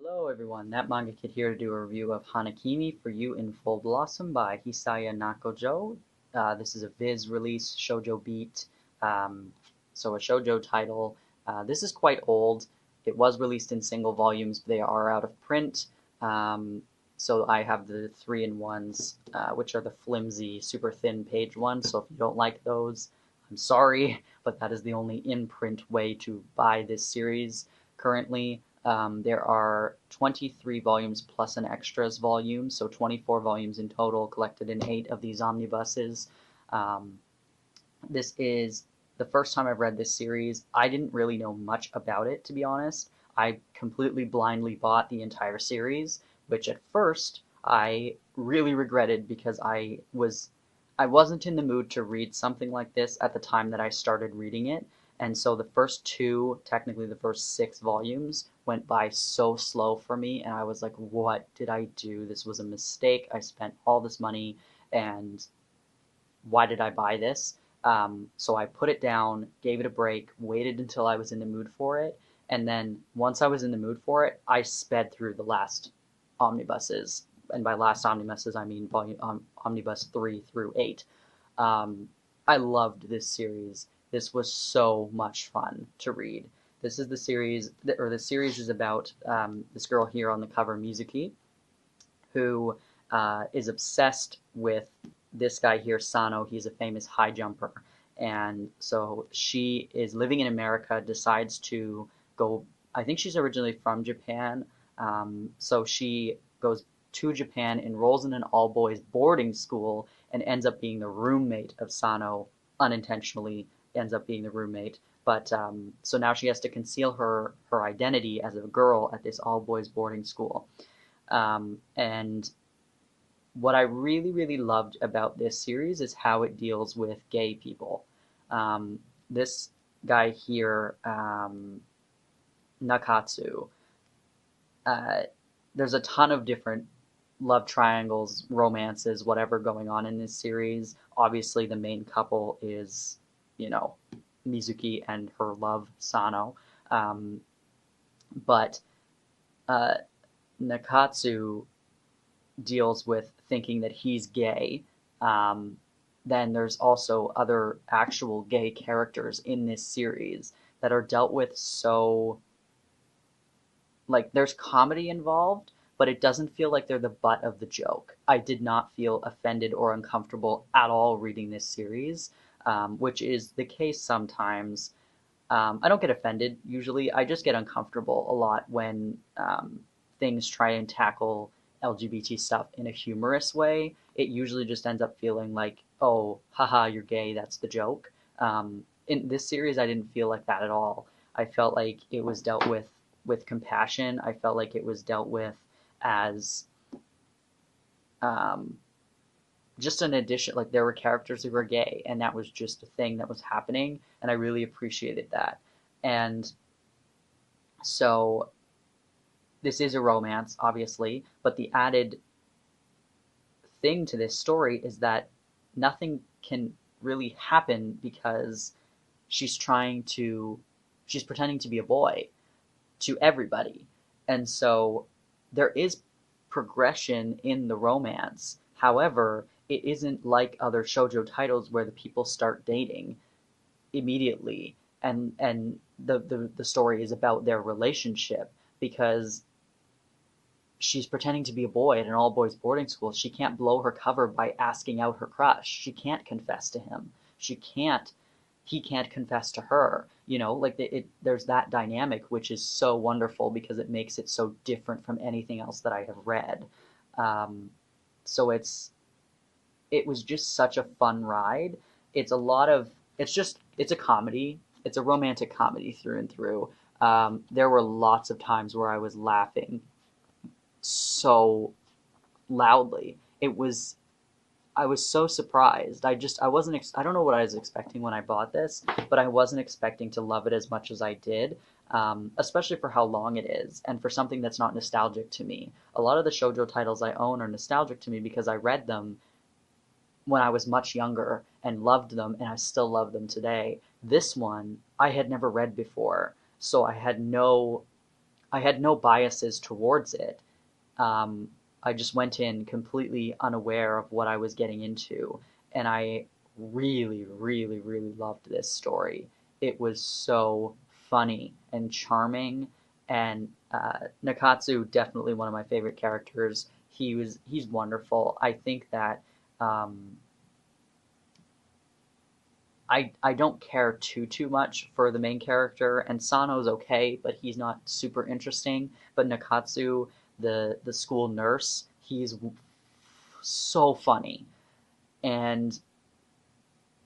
Hello everyone, that manga kid here to do a review of Hana Kimi for You in Full Blossom by Hisaya Nakajo. This is a Viz release, shoujo beat, so a shoujo title. This is quite old. It was released in single volumes, but they are out of print. Um, so I have the 3-in-1s, which are the flimsy, super thin page ones. So if you don't like those, I'm sorry, but that is the only in-print way to buy this series currently. There are 23 volumes plus an extras volume, so 24 volumes in total, collected in 8 of these omnibuses. Um, this is the first time I've read this series. I didn't really know much about it, to be honest. I completely blindly bought the entire series, which at first I really regretted because I wasn't in the mood to read something like this at the time that I started reading it. And so the first two, technically the first 6 volumes, went by so slow for me, and I was like, what did I do? This was a mistake. I spent all this money, and why did I buy this? So I put it down, gave it a break, waited until I was in the mood for it, and then once I was in the mood for it, I sped through the last omnibuses. And by last omnibuses, I mean omnibus 3 through 8. Um, I loved this series. This was so much fun to read. This is the series, or the series is about this girl here on the cover, Mizuki, who is obsessed with this guy here, Sano. He's a famous high jumper. And so she is living in America, decides to go. I think she's originally from Japan. So she goes to Japan, enrolls in an all boys boarding school, and ends up being the roommate of Sano, unintentionally ends up being the roommate. But so now she has to conceal her identity as a girl at this all boys boarding school. And what I really, really loved about this series is how it deals with gay people. This guy here, Nakatsu, uh, there's a ton of different love triangles, romances, whatever going on in this series. Obviously, the main couple is, you know, Mizuki and her love, Sano. Um, but uh, Nakatsu deals with thinking that he's gay. Um, then there's also other actual gay characters in this series that are dealt with so, like, there's comedy involved, but it doesn't feel like they're the butt of the joke. I did not feel offended or uncomfortable at all reading this series, which is the case sometimes. I don't get offended usually. I just get uncomfortable a lot when things try and tackle LGBT stuff in a humorous way. It usually just ends up feeling like, oh, haha, you're gay, that's the joke. In this series, I didn't feel like that at all. I felt like it was dealt with compassion. I felt like it was dealt with as um, just an addition. Like there were characters who were gay, and that was just a thing that was happening, and I really appreciated that. And so this is a romance, obviously, but the added thing to this story is that nothing can really happen because she's trying to she's pretending to be a boy to everybody. And so there is progression in the romance. However, it isn't like other shoujo titles where the people start dating immediately, and the story is about their relationship, because she's pretending to be a boy at an all boys boarding school. She can't blow her cover by asking out her crush. She can't confess to him. She can't He can't confess to her. Like there's that dynamic, which is so wonderful because it makes it so different from anything else that I have read. Um, so it was just such a fun ride. It's a lot of it's a comedy. It's a romantic comedy through and through. There were lots of times where I was laughing so loudly. I was so surprised. I wasn't I don't know what I was expecting when I bought this, but I wasn't expecting to love it as much as I did. Especially for how long it is, and for something that's not nostalgic to me. A lot of the shoujo titles I own are nostalgic to me because I read them when I was much younger and loved them, and I still love them today. This one I had never read before, so I had no biases towards it. Um, I just went in completely unaware of what I was getting into, and I really, really, really loved this story. It was so funny and charming, and Nakatsu, definitely one of my favorite characters. He's wonderful. I think that um, I don't care too much for the main character, and Sano's okay, but he's not super interesting. But Nakatsu, the school nurse, he's so funny, and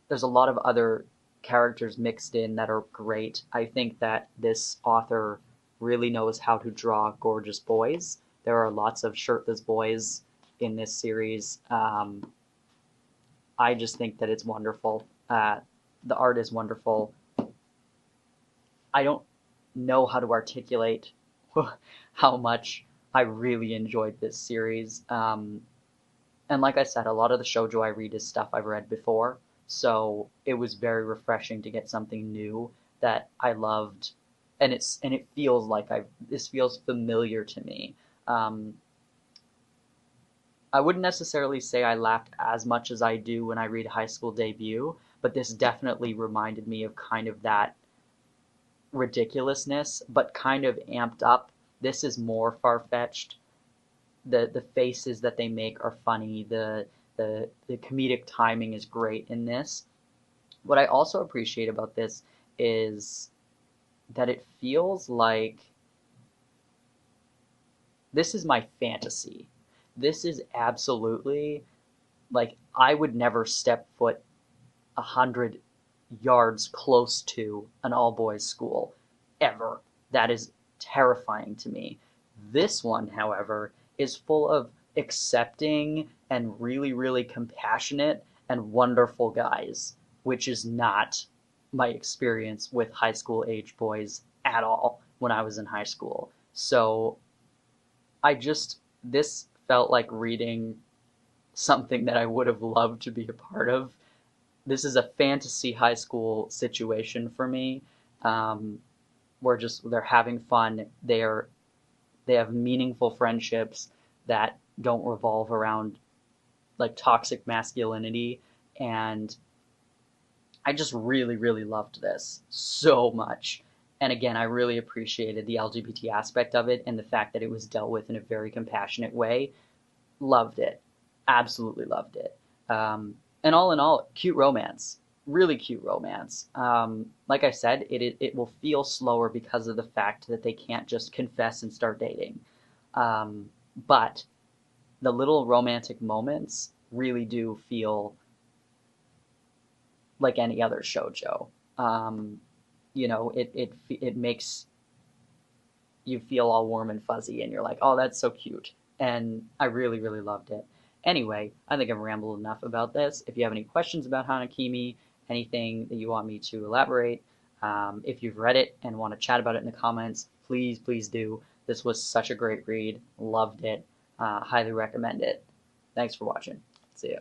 there's a lot of other characters mixed in that are great. I think that this author really knows how to draw gorgeous boys. There are lots of shirtless boys in this series. I just think that it's wonderful. The art is wonderful. I don't know how to articulate how much I really enjoyed this series. And like I said, a lot of the shoujo I read is stuff I've read before, so it was very refreshing to get something new that I loved, and it feels like this feels familiar to me. Um, I wouldn't necessarily say I laughed as much as I do when I read High School Debut, but this definitely reminded me of kind of that ridiculousness, but kind of amped up. This is more far-fetched. The faces that they make are funny. The comedic timing is great in this. What I also appreciate about this is that it feels like this is my fantasy. This is absolutely like I would never step foot 100 yards close to an all boys school ever. That is terrifying to me. This one, however, is full of accepting and really, really compassionate and wonderful guys, which is not my experience with high school age boys at all when I was in high school. So this felt like reading something that I would have loved to be a part of. This is a fantasy high school situation for me. Um, where just they're having fun. They have meaningful friendships that don't revolve around like toxic masculinity, and I just really really loved this so much. And again, I really appreciated the LGBT aspect of it and the fact that it was dealt with in a very compassionate way. Loved it. Absolutely loved it. And all in all, cute romance. Really cute romance. Like I said, it will feel slower because of the fact that they can't just confess and start dating. But the little romantic moments really do feel like any other shoujo. Um, it makes you feel all warm and fuzzy and you're like, oh, that's so cute. And I really, really loved it. Anyway, I think I've rambled enough about this. If you have any questions about Hana Kimi, anything that you want me to elaborate, if you've read it and want to chat about it in the comments, please, please do. This was such a great read. Loved it. Highly recommend it. Thanks for watching. See ya.